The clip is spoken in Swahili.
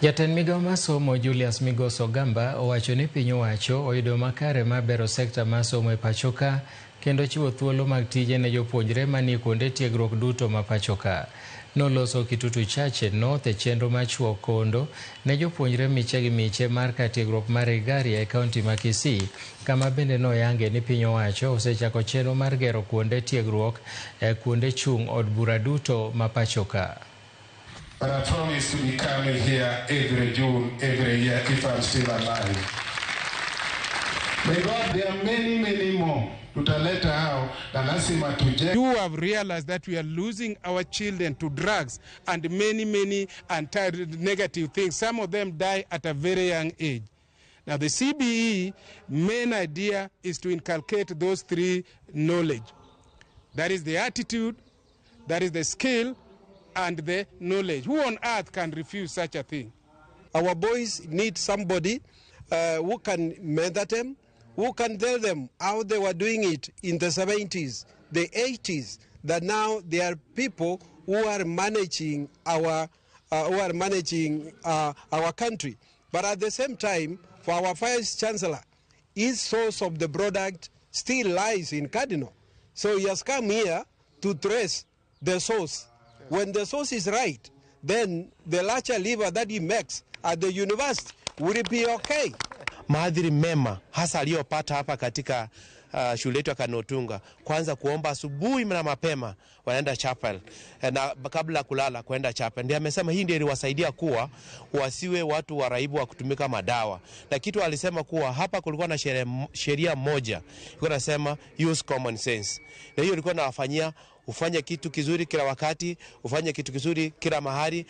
Jatend migao mar somo Julius Migos Ogamba owacho ni piny owacho oyudo makare mabero sekta mar somo e pachoka kendo chiwo thuolo mag tije ne jopuonjre manie kuonde tiegruok duto ma pachoka. Noloso kitutu chache North e chenro mar chuo kondo ne jopuonjre miche gi miche mar kar tiegruok mar Igaria e kaunti ma Kisii, kama bende noyange ni piny owacho osechako chenro mar gero kuonde tiegruok e kuonde chung od bura duto ma pachoka. But I promise to be coming here every June, every year, if I'm still alive. May God, there are many more. You have realized that we are losing our children to drugs and many negative things. Some of them die at a very young age. Now the CBE main idea is to inculcate those three knowledge. That is the attitude, that is the skill, and the knowledge. Who on earth can refuse such a thing? Our boys need somebody who can mentor them, who can tell them how they were doing it in the 70s, the 80s, that now there are people who are managing our country. But at the same time, for our Vice Chancellor, his source of the product still lies in Cardinal. So he has come here to trace the source. When the source is right, then the larger lever that he makes at the university will be okay. Maadhiri mema hasa aliyopata hapa katika shule yetu ya Kanotunga, kwanza kuomba asubuhi na mapema wanaenda chapel na kabla kulala kwenda chapel. Ndiye amesema hii ndio iliwasaidia kuwa wasiwe watu waraibu wa kutumika madawa. Na kitu alisema kuwa hapa kulikuwa na sheria moja ilikuwa nasema use common sense. Na hiyo ilikuwa nawafanyia ufanye kitu kizuri kila wakati, ufanye kitu kizuri kila mahali.